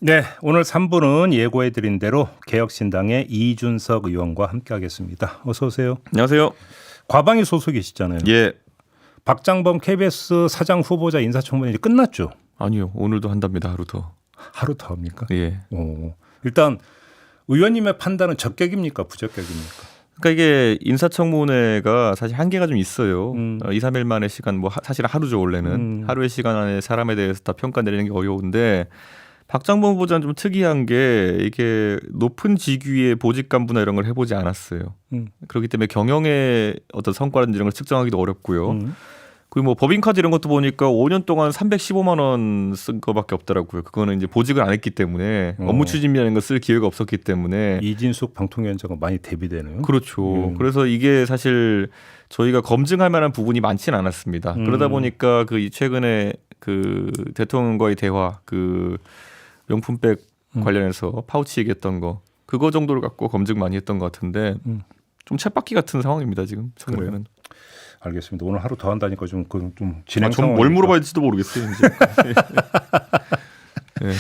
네, 오늘 3부는 예고해드린 대로 개혁신당의 이준석 의원과 함께하겠습니다. 어서 오세요. 안녕하세요. 과방위 소속이시잖아요. 예. 박장범 KBS 사장 후보자 인사청문회 이제 끝났죠? 아니요. 오늘도 한답니다. 하루 더. 하루 더 합니까? 예. 일단 의원님의 판단은 적격입니까? 부적격입니까? 그러니까 이게 인사청문회가 사실 한계가 좀 있어요. 2, 3일 만의 시간, 뭐 사실 하루죠 원래는. 하루의 시간 안에 사람에 대해서 다 평가 내리는 게 어려운데 박장범 후보자는 좀 특이한 게 이게 높은 직위의 보직 간부나 이런 걸 해보지 않았어요. 그렇기 때문에 경영의 어떤 성과라든지 이런 걸 측정하기도 어렵고요. 그리고 뭐 법인카드 이런 것도 보니까 5년 동안 315만 원 쓴 거밖에 없더라고요. 그거는 이제 보직을 안 했기 때문에 업무 추진이라는 걸 쓸 기회가 없었기 때문에. 이진숙 방통위원장은 많이 대비되네요. 그렇죠. 그래서 이게 사실 저희가 검증할 만한 부분이 많지는 않았습니다. 그러다 보니까 그 최근에 그 대통령과의 대화 그 명품백 관련해서 파우치 얘기했던 거 그거 정도를 갖고 검증 많이 했던 것 같은데 좀 쳇바퀴 같은 상황입니다 지금 청문회는. 알겠습니다. 오늘 하루 더 한다니까 좀 진행 상황. 뭘 물어봐야 될지도 모르겠어요 이제. 네.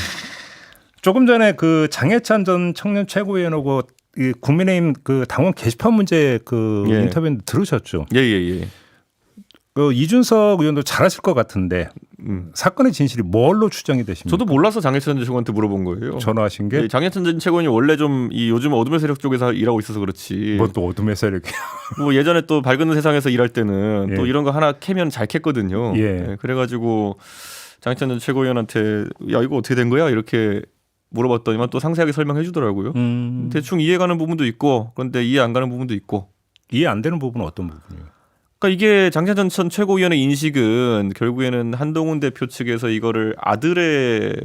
조금 전에 그 장해찬 전 청년 최고위원하고 이 국민의힘 그 당원 게시판 문제 그 예. 인터뷰 들으셨죠? 예. 그 이준석 의원도 잘하실 것 같은데 사건의 진실이 뭘로 추정이 되십니까? 저도 몰라서 장해찬 전 최고한테 물어본 거예요. 전화하신 게? 예, 장해찬 전 최고원이 원래 좀 이 요즘 어둠의 세력 쪽에서 일하고 있어서 그렇지. 뭐 또 어둠의 세력이야. 뭐 예전에 또 밝은 세상에서 일할 때는 예. 또 이런 거 하나 캐면 잘 캤거든요. 예. 그래가지고 장해찬 전 최고위원한테 야 이거 어떻게 된 거야 이렇게 물어봤더니만 또 상세하게 설명해 주더라고요. 대충 이해가는 부분도 있고 그런데 이해 안 가는 부분도 있고. 이해 안 되는 부분은 어떤 부분이에요? 그러니까 이게 장해찬 전 최고위원의 인식은 결국에는 한동훈 대표 측에서 이거를 아들의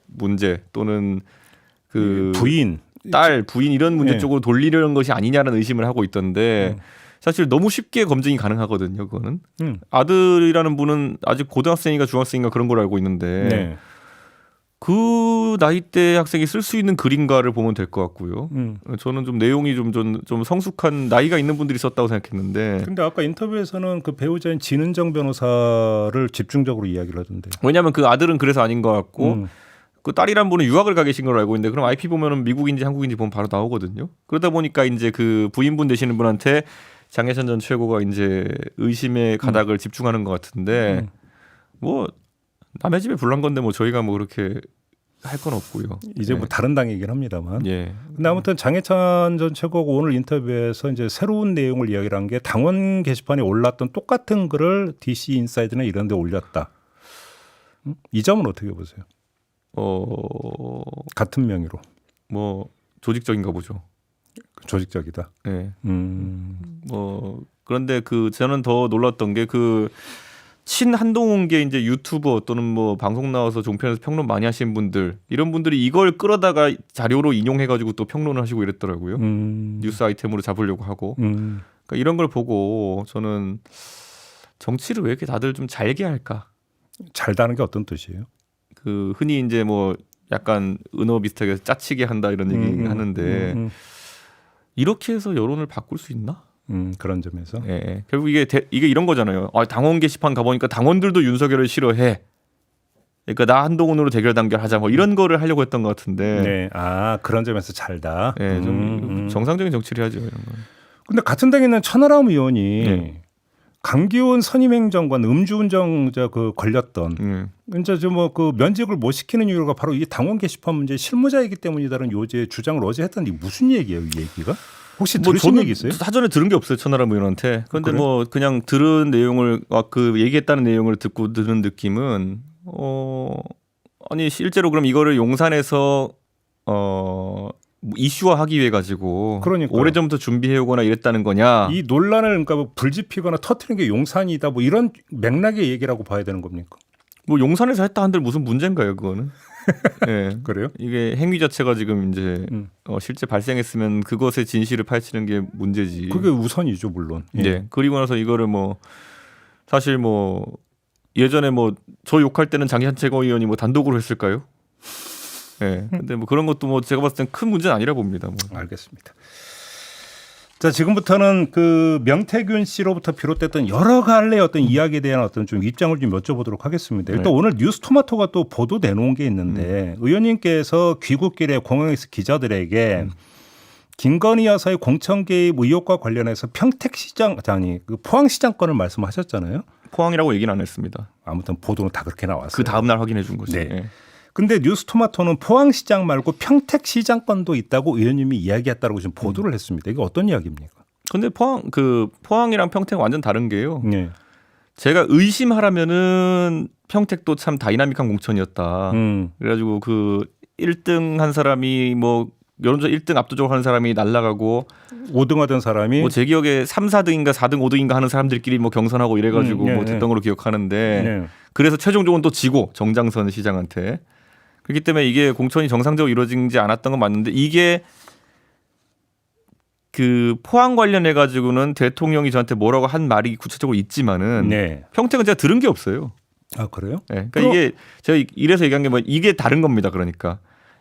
문제 또는 그 부인, 딸, 부인 이런 문제 예. 쪽으로 돌리려는 것이 아니냐는 의심을 하고 있던데 사실 너무 쉽게 검증이 가능하거든요. 그거는 아들이라는 분은 아직 고등학생인가 중학생인가 그런 걸 알고 있는데 네. 그 나이대 학생이 쓸 수 있는 글인가를 보면 될 것 같고요. 저는 좀 내용이 좀 성숙한 나이가 있는 분들이 썼다고 생각했는데. 근데 아까 인터뷰에서는 그 배우자인 진은정 변호사를 집중적으로 이야기를 하던데. 왜냐하면 그 아들은 그래서 아닌 것 같고 그 딸이란 분은 유학을 가 계신 걸로 알고 있는데 그럼 IP 보면은 미국인지 한국인지 보면 바로 나오거든요. 그러다 보니까 이제 그 부인분 되시는 분한테 장해찬 전 최고가 이제 의심의 가닥을 집중하는 것 같은데 뭐 남의 집에 불난 건데 뭐 저희가 뭐 그렇게 할 건 없고요. 이제 뭐 다른 당이긴 합니다만. 예. 근데 아무튼 장해찬 전 최고가 오늘 인터뷰에서 이제 새로운 내용을 이야기를 한 게 당원 게시판에 올랐던 똑같은 글을 DC 인사이드나 이런 데 올렸다. 이 점은 어떻게 보세요? 같은 명의로. 뭐 조직적인가 보죠. 조직적이다. 네. 뭐 그런데 그 저는 더 놀랐던 게 그 친한동훈계 이제 유튜버 또는 뭐 방송 나와서 종편에서 평론 많이 하시는 분들 이런 분들이 이걸 끌어다가 자료로 인용해가지고 또 평론을 하시고 이랬더라고요. 뉴스 아이템으로 잡으려고 하고. 그러니까 이런 걸 보고 저는 정치를 왜 이렇게 다들 좀 잘게 할까? 잘다는 게 어떤 뜻이에요? 그 흔히 이제 뭐 약간 은어 비슷하게 짜치게 한다 이런 얘기 하는데 이렇게 해서 여론을 바꿀 수 있나? 그런 점에서. 예. 결국 이게 이런 거잖아요. 당원 게시판 가보니까 당원들도 윤석열을 싫어해. 그러니까 나 한동훈으로 대결 단결하자 뭐 이런 거를 하려고 했던 것 같은데. 네. 아 그런 점에서 잘다. 예, 좀 정상적인 정치를 해야죠 이런 거. 근데 같은 당에 있는 천하람 의원이 강기훈 선임행정관 음주운전 그 걸렸던 이제 뭐 그 면직을 못 시키는 이유가 바로 이 당원 게시판 문제 실무자이기 때문이다라는 요제 주장을 어제 했던데 무슨 얘기예요, 이 얘기가? 혹시 들으신 얘기 있어요? 사전에 들은 게 없어요, 천하람 의원한테. 그런데 그래? 뭐 그냥 들은 내용을 그 얘기했다는 내용을 듣고 드는 느낌은 아니 실제로 그럼 이거를 용산에서 이슈화하기 위해 가지고 그러니까요. 오래전부터 준비해오거나 이랬다는 거냐? 이 논란을 그러니까 뭐 불지피거나 터트리는 게 용산이다 뭐 이런 맥락의 얘기라고 봐야 되는 겁니까? 뭐 용산에서 했다 한들 무슨 문제인가요, 그거는? 네. 그래요? 이게 행위 자체가 지금 이제 실제 발생했으면 그것의 진실을 파헤치는 게 문제지. 그게 우선이죠, 물론. 예. 네. 그리고 나서 이거를 뭐 사실 뭐 예전에 뭐 저 욕할 때는 장해찬 최고위원이 뭐 단독으로 했을까요? 네. 근데 뭐 그런 것도 뭐 제가 봤을 땐 큰 문제는 아니라 봅니다. 뭐. 알겠습니다. 자, 지금부터는 그 명태균 씨로부터 비롯됐던 여러 갈래 어떤 이야기에 대한 어떤 좀 입장을 좀 여쭤보도록 하겠습니다. 일단 오늘 뉴스토마토가 또 보도 내놓은 게 있는데 의원님께서 귀국길에 공항에서 기자들에게 김건희 여사의 공천 개입 의혹과 관련해서 평택시장장이 그 포항시장 건을 말씀하셨잖아요. 포항이라고 얘기는 안 했습니다. 아무튼 보도는 다 그렇게 나왔어요. 그 다음 날 확인해 준 거죠. 네. 예. 근데 뉴스토마토는 포항시장 말고 평택시장 건도 있다고 의원님이 이야기했다고 지금 보도를 했습니다. 이게 어떤 이야기입니까? 근데 포항이랑 평택 완전 다른 게요. 네. 제가 의심하라면은 평택도 참 다이나믹한 공천이었다. 그래가지고 그 1등 한 사람이 뭐 여론조사 1등 압도적으로 하는 사람이 날아가고 5등 하던 사람이 뭐 제 기억에 3, 4등인가 4등, 5등인가 하는 사람들끼리 뭐 경선하고 이래가지고 뭐 됐던 걸로 기억하는데 그래서 최종적으로 또 지고 정장선 시장한테 그렇기 때문에 이게 공천이 정상적으로 이루어지지 않았던 건 맞는데 이게 그 포항 관련해 가지고는 대통령이 저한테 뭐라고 한 말이 구체적으로 있지만은 평택은 제가 들은 게 없어요. 아 그래요? 네. 그러니까 이게 제가 이래서 얘기한 게 뭐 이게 다른 겁니다. 그러니까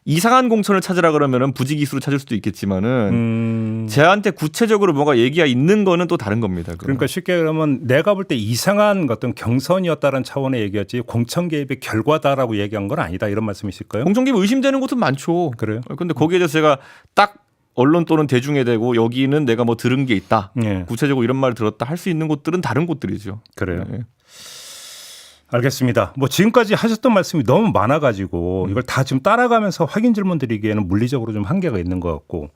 이상한 공천을 찾으라 그러면은 부지기수로 찾을 수도 있겠지만은 제한테 구체적으로 뭔가 얘기가 있는 거는 또 다른 겁니다. 그건. 그러니까 쉽게 그러면 내가 볼 때 이상한 어떤 경선이었다는 차원의 얘기였지 공천 개입의 결과다라고 얘기한 건 아니다 이런 말씀이실까요? 공천 개입 의심되는 곳은 많죠. 그래요? 근데 거기에 대해서 제가 딱 언론 또는 대중에 대고 여기는 내가 뭐 들은 게 있다. 구체적으로 이런 말을 들었다 할 수 있는 곳들은 다른 곳들이죠. 그래요. 네. 알겠습니다. 뭐 지금까지 하셨던 말씀이 너무 많아가지고 이걸 다 지금 따라가면서 확인 질문 드리기에는 물리적으로 좀 한계가 있는 것 같고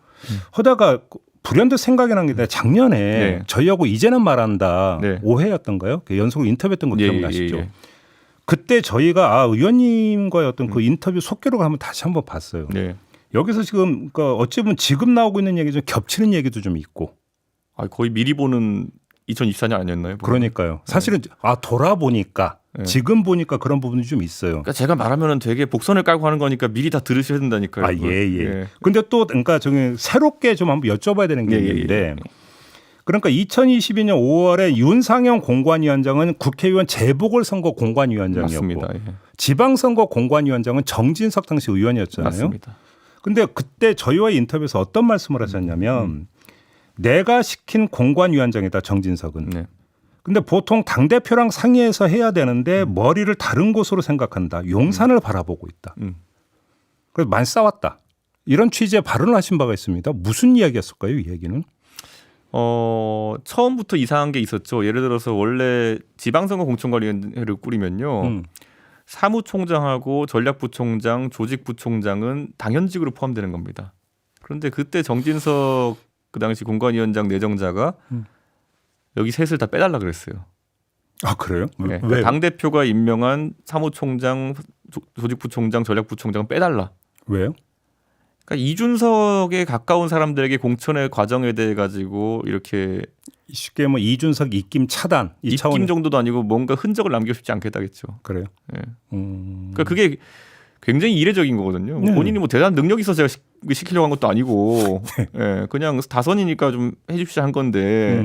하다가 불현듯 생각이 난 게 작년에 저희하고 이제는 말한다 오해였던가요? 연속으로 인터뷰했던 거 기억나시죠? 그때 저희가 의원님과의 어떤 그 인터뷰 속기록을 한번 다시 한번 봤어요. 여기서 지금 그러니까 어찌 보면 지금 나오고 있는 얘기 좀 겹치는 얘기도 좀 있고. 거의 미리 보는 2024년 아니었나요? 그러니까요. 사실은 돌아보니까 지금 보니까 그런 부분이 좀 있어요. 그러니까 제가 말하면은 되게 복선을 깔고 하는 거니까 미리 다 들으셔야 된다니까요. 예. 근데 또 그러니까 저기 새롭게 좀 한번 여쭤봐야 되는 게 있는데 그러니까 2022년 5월에 윤상현 공관위원장은 국회의원 재보궐선거 공관위원장이었고 맞습니다. 지방선거 공관위원장은 정진석 당시 의원이었잖아요. 맞습니다. 근데 그때 저희와의 인터뷰에서 어떤 말씀을 하셨냐면 내가 시킨 공관위원장이다 정진석은. 근데 보통 당대표랑 상의해서 해야 되는데 머리를 다른 곳으로 생각한다. 용산을 바라보고 있다. 그래서 많이 싸웠다. 이런 취지의 발언을 하신 바가 있습니다. 무슨 이야기였을까요? 이 얘기는? 처음부터 이상한 게 있었죠. 예를 들어서 원래 지방선거 공천관리위원회를 꾸리면요. 사무총장하고 전략부총장, 조직부총장은 당연직으로 포함되는 겁니다. 그런데 그때 정진석 그 당시 공관위원장 내정자가 여기 셋을 다 빼달라 그랬어요. 아 그래요? 그러니까 당 대표가 임명한 사무총장, 조직부총장, 전략부총장은 빼달라. 왜요? 그러니까 이준석에 가까운 사람들에게 공천의 과정에 대해 가지고 이렇게 쉽게 뭐 이준석 입김 차단 이 입김 정도도 아니고 뭔가 흔적을 남기고 싶지 않겠다겠죠. 그래요? 그러니까 그게 굉장히 이례적인 거거든요. 본인이 뭐 대단한 능력이 있어서 제가 시키려고 한 것도 아니고 그냥 다선이니까 좀 해주십시오 한 건데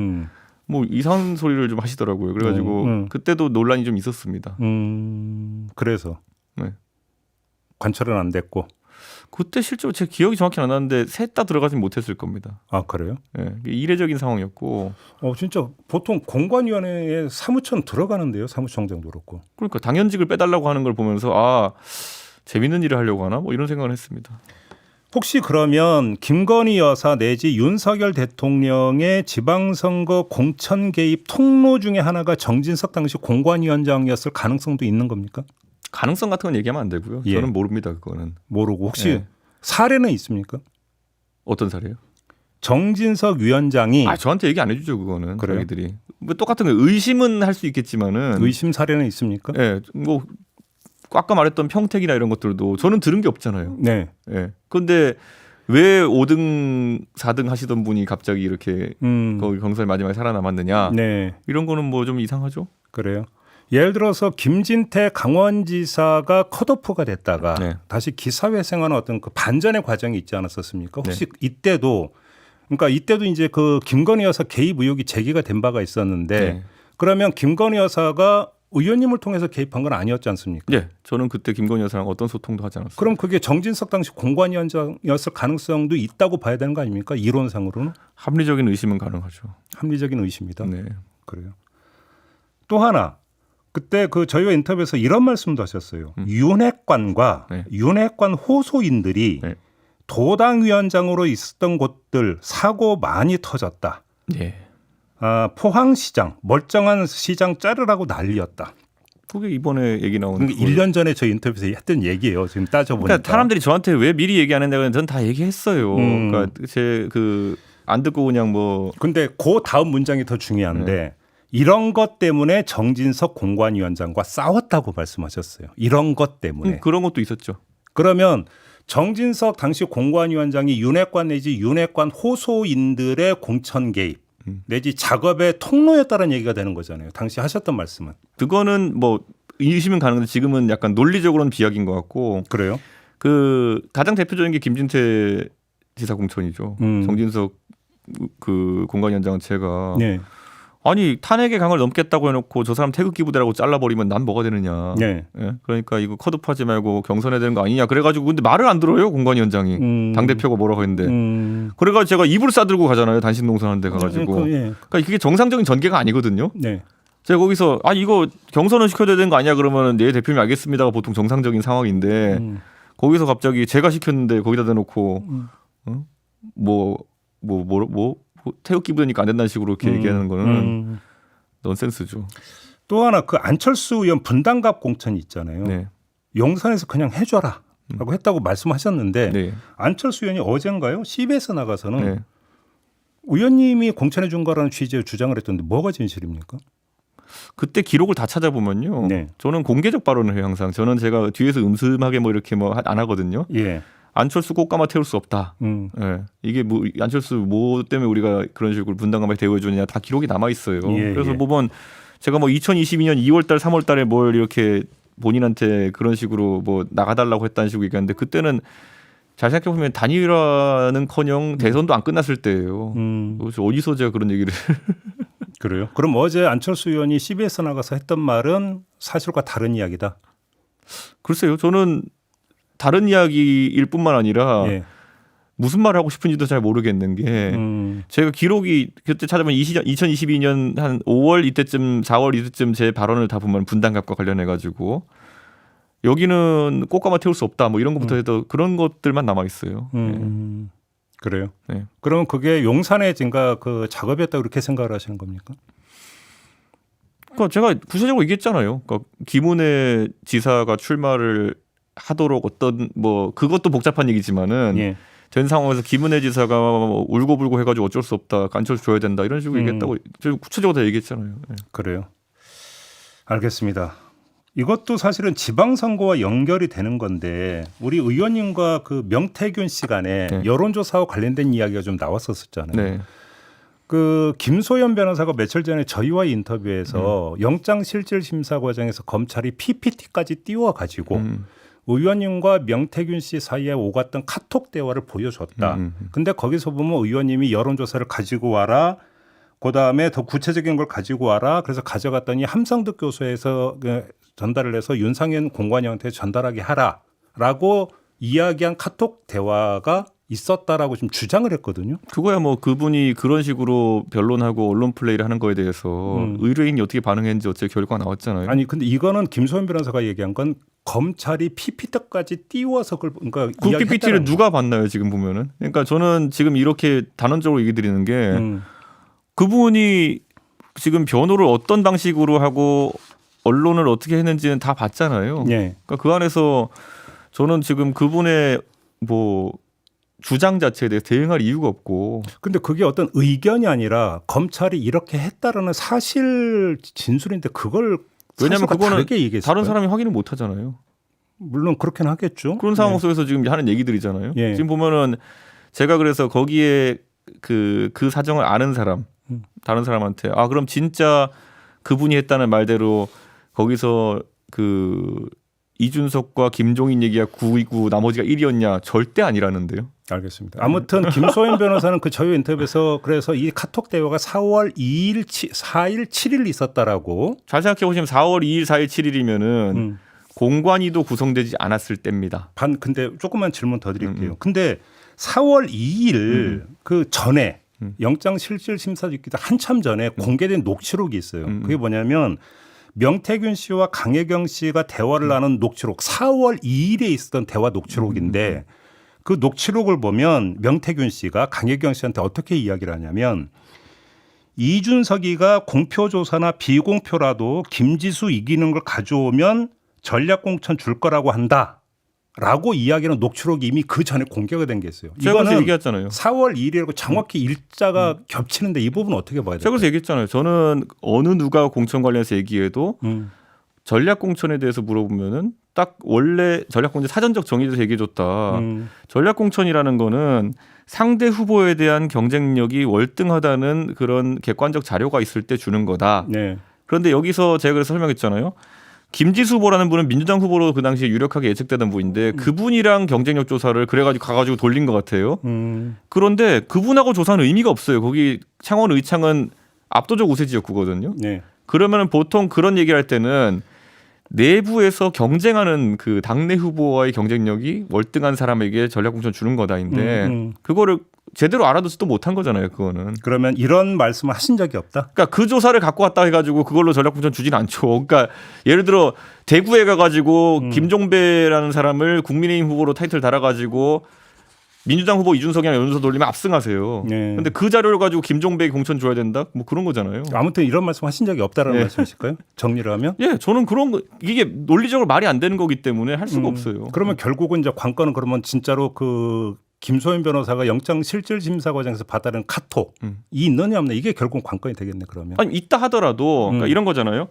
뭐 이상한 소리를 좀 하시더라고요. 그래가지고 그때도 논란이 좀 있었습니다. 그래서 관철은 안 됐고 그때 실제로 제 기억이 정확히 안 나는데 셋 다 들어가진 못했을 겁니다. 아 그래요? 이례적인 상황이었고. 진짜 보통 공관위원회에 사무처는 들어가는데요. 사무총장도 그렇고. 그러니까 당연직을 빼달라고 하는 걸 보면서 재밌는 일을 하려고 하나 뭐 이런 생각을 했습니다. 혹시 그러면 김건희 여사 내지 윤석열 대통령의 지방선거 공천 개입 통로 중에 하나가 정진석 당시 공관위원장이었을 가능성도 있는 겁니까? 가능성 같은 건 얘기하면 안 되고요. 저는 모릅니다. 그거는. 모르고 혹시 사례는 있습니까? 어떤 사례요? 정진석 위원장이 저한테 얘기 안 해주죠. 그거는. 그래요? 자기들이. 뭐 똑같은 거 의심은 할 수 있겠지만은 의심 사례는 있습니까? 뭐 아까 말했던 평택이나 이런 것들도 저는 들은 게 없잖아요. 그런데 왜 5등, 4등 하시던 분이 갑자기 이렇게 거기 경선에 마지막에 살아남았느냐? 이런 거는 뭐 좀 이상하죠. 그래요. 예를 들어서 김진태 강원지사가 컷오프가 됐다가 다시 기사회생하는 어떤 그 반전의 과정이 있지 않았었습니까? 혹시 이때도 이제 그 김건희 여사 개입 의혹이 제기가 된 바가 있었는데 그러면 김건희 여사가 의원님을 통해서 개입한 건 아니었지 않습니까? 예, 저는 그때 김건희 여사랑 어떤 소통도 하지 않았어요. 그럼 그게 정진석 당시 공관위원장이었을 가능성도 있다고 봐야 되는 거 아닙니까? 이론상으로는? 합리적인 의심은 가능하죠. 합리적인 의심이다. 네. 그래요. 또 하나 그때 그 저희와 인터뷰에서 이런 말씀도 하셨어요. 윤핵관과 네. 윤핵관 호소인들이 네. 도당위원장으로 있었던 곳들 사고 많이 터졌다. 예. 포항시장 멀쩡한 시장 자르라고 난리였다. 그게 이번에 얘기 나오는. 그러니까 1년 전에 저희 인터뷰에서 했던 얘기예요. 지금 따져보니까. 그러니까 사람들이 저한테 왜 미리 얘기 안 했냐고 전 다 얘기했어요. 그러니까 제 그 안 듣고 그냥 뭐. 근데 그 다음 문장이 더 중요한데 네. 이런 것 때문에 정진석 공관위원장과 싸웠다고 말씀하셨어요. 이런 것 때문에. 그런 것도 있었죠. 그러면 정진석 당시 공관위원장이 윤핵관 내지 윤핵관 호소인들의 공천 개입 내지 작업의 통로였다는 얘기가 되는 거잖아요. 당시 하셨던 말씀은. 그거는 뭐 의심은 가능한데 지금은 약간 논리적으로는 비약인 것 같고. 그래요? 그 가장 대표적인 게 김진태 지사 공천이죠. 정진석 그 공관위원장 제가 네. 아니 탄핵의 강을 넘겠다고 해놓고 저 사람 태극기 부대라고 잘라버리면 난 뭐가 되느냐. 네. 예? 그러니까 이거 컷오프하지 말고 경선해야 되는 거 아니냐. 그래가지고 근데 말을 안 들어요 공관위원장이. 당 대표가 뭐라고 했는데. 그래가지고 제가 이불 싸들고 가잖아요. 단신 농성하는데 가가지고. 예. 그러니까 그게 정상적인 전개가 아니거든요. 네. 제가 거기서 이거 경선을 시켜야 되는 거 아니야 그러면 내 대표님 알겠습니다가 보통 정상적인 상황인데 거기서 갑자기 제가 시켰는데 거기다 대놓고 뭐 태극기 부대니까 안 된다는 식으로 이렇게 얘기하는 거는 넌센스죠. 또 하나 그 안철수 의원 분당갑 공천이 있잖아요. 네. 용산에서 그냥 해줘라 라고 했다고 말씀하셨는데 네. 안철수 의원이 어젠가요? CBS 나가서는 네. 의원님이 공천해 준 거라는 취지의 주장을 했던데 뭐가 진실입니까? 그때 기록을 다 찾아보면요. 네. 저는 공개적 발언을 해요 항상. 저는 제가 뒤에서 음슴하게 뭐 이렇게 뭐 안 하거든요. 예. 안철수 꽃가마 태울 수 없다. 예. 이게 뭐 안철수 뭐 때문에 우리가 그런 식으로 분당감에 대우해 주느냐 다 기록이 남아 있어요. 예, 그래서 예. 보면 제가 뭐 2022년 2월달 3월달에 뭘 이렇게 본인한테 그런 식으로 뭐 나가달라고 했다는 식으로 얘기하는데 그때는 잘 생각해 보면 단일화는커녕 대선도 안 끝났을 때예요. 그래서 어디서 제가 그런 얘기를 그래요? 그럼 어제 안철수 의원이 CBS 나가서 했던 말은 사실과 다른 이야기다. 글쎄요. 저는 다른 이야기일 뿐만 아니라 예. 무슨 말을 하고 싶은지도 잘 모르겠는 게 제가 기록이 그때 찾아보면 2022년 한 5월 이때쯤 4월 이때쯤 제 발언을 다 보면 분당갑과 관련해 가지고 여기는 꽃가마 태울 수 없다 뭐 이런 것부터 해도 그런 것들만 남아 있어요. 그래요? 네. 그러면 그게 용산의 진가 그 작업이었다고 그렇게 생각을 하시는 겁니까? 그러니까 제가 구체적으로 얘기했잖아요. 그러니까 김은혜 지사가 출마를 하도록 어떤 뭐 그것도 복잡한 얘기지만은 예. 된 상황에서 김은혜 지사가 뭐 울고불고 해가지고 어쩔 수 없다 안철수 줘야 된다 이런 식으로 얘기했다고 제가 구체적으로 다 얘기했잖아요. 네. 그래요. 알겠습니다. 이것도 사실은 지방선거와 연결이 되는 건데 우리 의원님과 그 명태균 씨 간에 네. 여론조사와 관련된 이야기가 좀 나왔었잖아요. 네. 그 김소연 변호사가 며칠 전에 저희와의 인터뷰에서 영장실질심사 과정에서 검찰이 PPT까지 띄워가지고 의원님과 명태균 씨 사이에 오갔던 카톡 대화를 보여줬다. 근데 거기서 보면 의원님이 여론조사를 가지고 와라. 그다음에 더 구체적인 걸 가지고 와라. 그래서 가져갔더니 함성득 교수에서 전달을 해서 윤상현 공관위원한테 전달하게 하라라고 이야기한 카톡 대화가 있었다라고 지금 주장을 했거든요. 그거야 뭐 그분이 그런 식으로 변론하고 언론 플레이를 하는 거에 대해서 의뢰인이 어떻게 반응했는지 어째 결과가 나왔잖아요. 아니 근데 이거는 김소연 변호사가 얘기한 건 검찰이 PPT까지 띄워서 그러니까 그 PPT를 누가 봤나요 지금 보면은? 그러니까 저는 지금 이렇게 단언적으로 얘기 드리는 게 그분이 지금 변호를 어떤 방식으로 하고 언론을 어떻게 했는지는 다 봤잖아요. 예. 그러니까 그 안에서 저는 지금 그분의 뭐 주장 자체에 대해 대응할 이유가 없고. 근데 그게 어떤 의견이 아니라 검찰이 이렇게 했다라는 사실 진술인데 그걸 왜냐하면 그거는 다르게 얘기했을까요? 다른 사람이 확인을 못 하잖아요. 물론 그렇긴 하겠죠. 그런 상황 속에서 지금 하는 얘기들이잖아요. 예. 지금 보면은 제가 그래서 거기에 그 사정을 아는 사람, 다른 사람한테 그럼 진짜 그분이 했다는 말대로 거기서 그 이준석과 김종인 얘기가 9이고 나머지가 1이었냐 절대 아니라는데요. 알겠습니다. 아무튼 김소연 변호사는 그 저희 인터뷰에서 그래서 이 카톡 대화가 4월 4일, 7일 있었다라고. 잘 생각해 보시면 4월 2일, 4일, 7일이면은 공관위도 구성되지 않았을 때입니다. 근데 조금만 질문 더 드릴게요. 근데 4월 2일 그 전에 영장실질심사 있기도 한참 전에 공개된 녹취록이 있어요. 그게 뭐냐면 명태균 씨와 강혜경 씨가 대화를 나눈 녹취록 4월 2일에 있었던 대화 녹취록인데 그 녹취록을 보면 명태균 씨가 강혜경 씨한테 어떻게 이야기를 하냐면 이준석이가 공표조사나 비공표라도 김지수 이기는 걸 가져오면 전략공천 줄 거라고 한다라고 이야기하는 녹취록이 이미 그 전에 공개가 된 게 있어요. 제가 그래서 이거는 얘기했잖아요. 4월 2일이라고 정확히 일자가 겹치는데 이 부분 어떻게 봐야 될까요? 제가 그래서 얘기했잖아요. 저는 어느 누가 공천 관련해서 얘기해도 전략공천에 대해서 물어보면은 딱 원래 전략공천 사전적 정의에서 얘기해줬다. 전략공천이라는 거는 상대 후보에 대한 경쟁력이 월등하다는 그런 객관적 자료가 있을 때 주는 거다. 네. 그런데 여기서 제가 그래서 설명했잖아요. 김지수 후보라는 분은 민주당 후보로 그 당시에 유력하게 예측되던 분인데 그분이랑 경쟁력 조사를 그래가지고 가가지고 돌린 것 같아요. 그런데 그분하고 조사는 의미가 없어요. 거기 창원 의창은 압도적 우세 지역구거든요. 네. 그러면 보통 그런 얘기를 할 때는 내부에서 경쟁하는 그 당내 후보와의 경쟁력이 월등한 사람에게 전략공천 주는 거다인데 그거를 제대로 알아듣지도 못한 거잖아요. 그거는. 그러면 이런 말씀을 하신 적이 없다? 그러니까 그 조사를 갖고 왔다 해가지고 그걸로 전략공천 주진 않죠. 그러니까 예를 들어 대구에 가가지고 김종배라는 사람을 국민의힘 후보로 타이틀 달아가지고 민주당 후보 이준석이랑 여론조사 돌리면 압승하세요. 그런데 네. 그 자료를 가지고 김종배에게 공천 줘야 된다? 뭐 그런 거잖아요. 아무튼 이런 말씀 하신 적이 없다라는 말씀이실까요? 정리를 하면? 예, 저는 그런 거 이게 논리적으로 말이 안 되는 거기 때문에 할 수가 없어요. 그러면 결국은 이제 관건은 그러면 진짜로 그 김소연 변호사가 영장실질심사 과정에서 받아낸 카톡이 있느냐 없느냐 이게 결국 관건이 되겠네 그러면. 아니 있다 하더라도 그러니까 이런 거잖아요.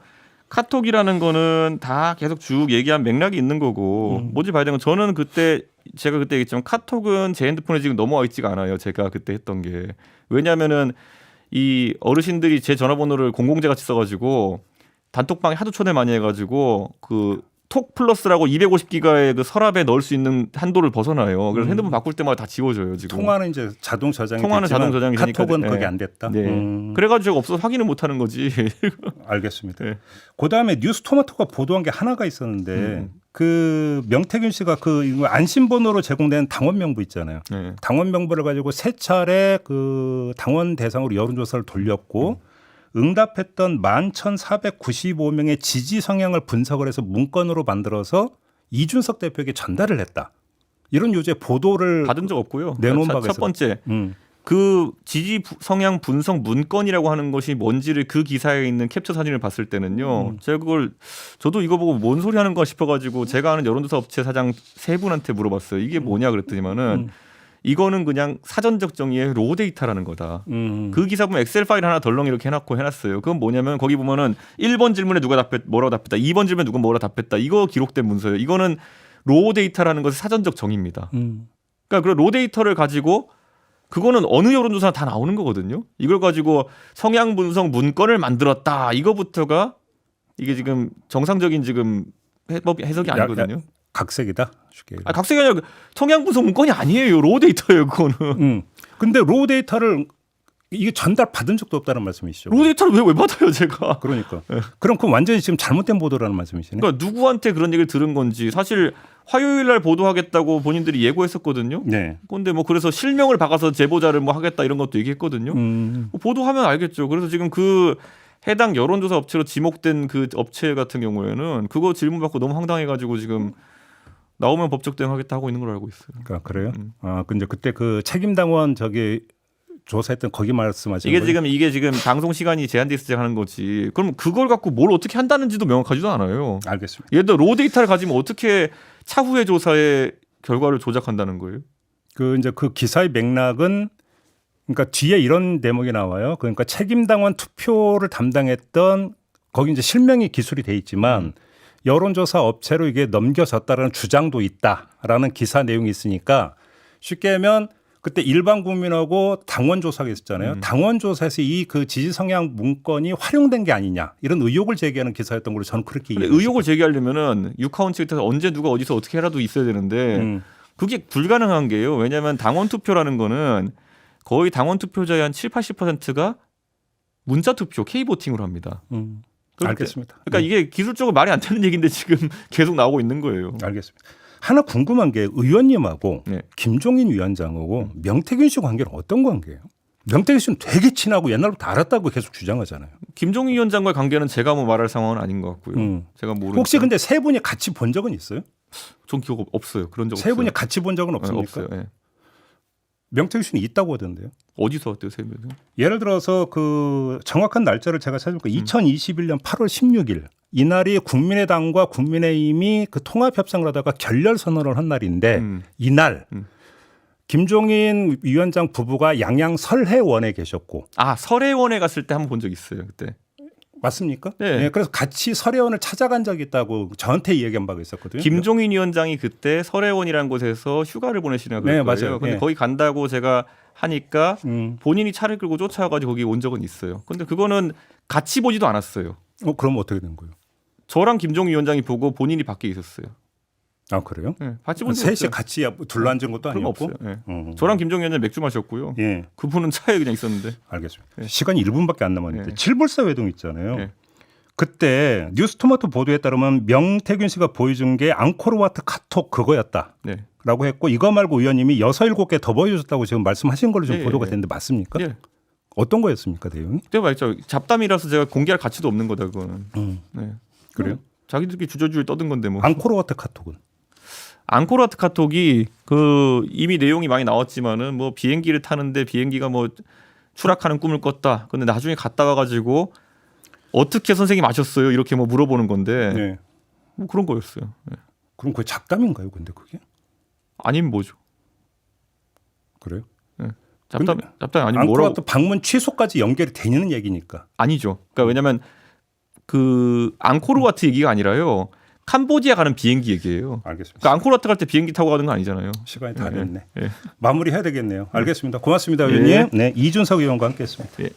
카톡이라는 거는 다 계속 쭉 얘기한 맥락이 있는 거고 뭐지 봐야 되는 건 저는 그때 제가 그때 얘기했지만 카톡은 제 핸드폰에 지금 넘어와 있지가 않아요. 제가 그때 했던 게 왜냐하면은 이 어르신들이 제 전화번호를 공공재같이 써가지고 단톡방에 하도 초대 많이 해가지고 그 톡 플러스라고 250기가의 그 서랍에 넣을 수 있는 한도를 벗어나요. 그래서 핸드폰 바꿀 때마다 다 지워져요. 지금. 통화는 이제 자동 저장이 통화는 됐지만 자동 저장이 되니까 카톡은 네. 거기 안 됐다. 네. 그래가지고 제가 없어서 확인을 못하는 거지. 알겠습니다. 네. 그다음에 뉴스토마토가 보도한 게 하나가 있었는데 그 명태균 씨가 그 안심번호로 제공된 당원 명부 있잖아요. 네. 당원 명부를 가지고 세 차례 그 당원 대상으로 여론조사를 돌렸고 응답했던 11,495명의 지지 성향을 분석을 해서 문건으로 만들어서 이준석 대표에게 전달을 했다. 이런 요새 보도를 받은 적 없고요. 내놓은 바가 첫 번째 있어요. 그 지지 성향 분석 문건이라고 하는 것이 뭔지를 그 기사에 있는 캡처 사진을 봤을 때는요. 제가 그걸 저도 이거 보고 뭔 소리 하는 거 싶어가지고 제가 아는 여론조사 업체 사장 세 분한테 물어봤어요. 이게 뭐냐 그랬더니만은 이거는 그냥 사전적 정의의 로 데이터라는 거다. 그 기사 보면 엑셀 파일 하나 덜렁 이렇게 해놨고 해놨어요. 그건 뭐냐면 거기 보면은 1번 질문에 누가 뭐라고 답했다. 2번 질문에 누가 뭐라고 답했다. 이거 기록된 문서예요. 이거는 로 데이터라는 것은 사전적 정의입니다. 그러니까 그 로 데이터를 가지고 그거는 어느 여론조사나 다 나오는 거거든요. 이걸 가지고 성향 분석 문건을 만들었다. 이거부터가 이게 지금 정상적인 지금 해석이 아니거든요. 각색이다. 쉽게. 각색이 아니라 성향 분석 문건이 아니에요. 로 데이터예요. 그거는. 근데 로 데이터를 이게 전달 받은 적도 없다는 말씀이시죠. 로 데이터를 왜 받아요, 제가? 그러니까. 그럼 그 완전히 지금 잘못된 보도라는 말씀이시네. 그러니까 누구한테 그런 얘기를 들은 건지 사실 화요일 날 보도하겠다고 본인들이 예고했었거든요. 네. 근데 뭐 그래서 실명을 박아서 제보자를 뭐 하겠다 이런 것도 얘기했거든요. 뭐 보도하면 알겠죠. 그래서 지금 그 해당 여론조사 업체로 지목된 그 업체 같은 경우에는 그거 질문 받고 너무 황당해가지고 지금 나오면 법적 대응하겠다 하고 있는 걸로 알고 있어요. 그러니까 그래요? 아, 근데 그때 그 책임당원 저기 조사했던 거기 말씀하시는 거예요? 이게 지금 방송 시간이 제한돼 있어서 하는 거지. 그럼 그걸 갖고 뭘 어떻게 한다는지도 명확하지도 않아요. 알겠습니다. 예를 들어 로 데이터를 가지면 어떻게 차후의 조사의 결과를 조작한다는 거예요? 그 이제 그 기사의 맥락은 그러니까 뒤에 이런 대목이 나와요. 그러니까 책임당원 투표를 담당했던 거기 이제 실명이 기술이 돼 있지만 여론조사 업체로 이게 넘겨졌다라는 주장도 있다라는 기사 내용이 있으니까 쉽게 하면 그때 일반 국민하고 당원 조사가 있었잖아요. 당원 조사에서 이 그 지지 성향 문건이 활용된 게 아니냐 이런 의혹을 제기하는 기사였던 걸로 저는 그렇게 이해했어요. 의혹을 제기하려면은 유카운트 밑에서 언제 누가 어디서 어떻게 해라도 있어야 되는데 그게 불가능한 게요. 왜냐하면 당원 투표라는 거는 거의 당원 투표자의 한 7, 80%가 문자 투표, K보팅으로 합니다. 알겠습니다. 그러니까 이게 기술적으로 말이 안 되는 얘기인데 지금 계속 나오고 있는 거예요. 알겠습니다. 하나 궁금한 게 의원님하고 네. 김종인 위원장하고 명태균 씨 관계는 어떤 관계예요? 명태균 씨는 되게 친하고 옛날부터 알았다고 계속 주장하잖아요. 김종인 위원장과의 관계는 제가 뭐 말할 상황은 아닌 것 같고요. 제가 모르는. 혹시 근데 세 분이 같이 본 적은 있어요? 전 기억 없어요. 그런 적 세 없어요. 분이 같이 본 적은 없습니까? 없어요. 예. 명태균 씨는 있다고 하던데요. 어디서 어때요, 세 분은? 예를 들어서 그 정확한 날짜를 제가 찾아보니까 2021년 8월 16일 이날이 국민의당과 국민의힘이 그 통합 협상을 하다가 결렬 선언을 한 날인데 이날 김종인 위원장 부부가 양양 설해원에 계셨고 설해원에 갔을 때 한번 본 적 있어요, 그때. 맞습니까? 네. 네, 그래서 같이 설해원을 찾아간 적이 있다고 저한테 이야기한 바가 있었거든요. 김종인 위원장이 그때 설해원이라는 곳에서 휴가를 보내시는 거예요. 네, 맞아요. 근데 네. 거기 간다고 제가 하니까 본인이 차를 끌고 쫓아가지고 거기 온 적은 있어요. 근데 그거는 같이 보지도 않았어요. 그럼 어떻게 된 거예요? 저랑 김종인 위원장이 보고 본인이 밖에 있었어요. 아 그래요? 네, 같이 본 적 셋이 없어요. 같이 둘러앉은 것도 그런 거 아니었고. 없어요. 네. 저랑 김종인 위원장 맥주 마셨고요. 예, 그분은 차에 그냥 있었는데. 알겠습니다. 네. 시간이 1분밖에 안 남았는데 네. 칠불사 회동 있잖아요. 네. 그때 뉴스토마토 보도에 따르면 명태균 씨가 보여준 게 앙코르와트 카톡 그거였다라고 네. 했고 이거 말고 의원님이 6, 7개 더 보여줬다고 지금 말씀하신 걸로 좀 네, 보도가 네. 됐는데 맞습니까? 네. 어떤 거였습니까 내용이? 제가 말했죠. 잡담이라서 제가 공개할 가치도 없는 거다 그거는. 네. 그래요? 자기들끼리 주저주저 떠든 건데 뭐. 앙코르와트 카톡은? 앙코르와트 카톡이 그 이미 내용이 많이 나왔지만은 뭐 비행기를 타는데 비행기가 뭐 추락하는 꿈을 꿨다. 근데 나중에 갔다 와가지고 어떻게 선생님 아셨어요? 이렇게 뭐 물어보는 건데 네. 뭐 그런 거였어요. 네. 그럼 그게 작담인가요? 근데 그게? 아니면 뭐죠? 그래요? 네. 잡담 아니면 뭐라고? 앙코르와트 방문 취소까지 연결이 되는 얘기니까. 아니죠. 그러니까 왜냐면 그 앙코르와트 얘기가 아니라요. 캄보디아 가는 비행기 얘기예요. 알겠습니다. 그러니까 앙코르와트 갈 때 비행기 타고 가는 거 아니잖아요. 시간이 다 됐네. 네. 마무리해야 되겠네요. 알겠습니다. 고맙습니다, 의원님. 네, 이준석 의원과 함께했습니다. 네.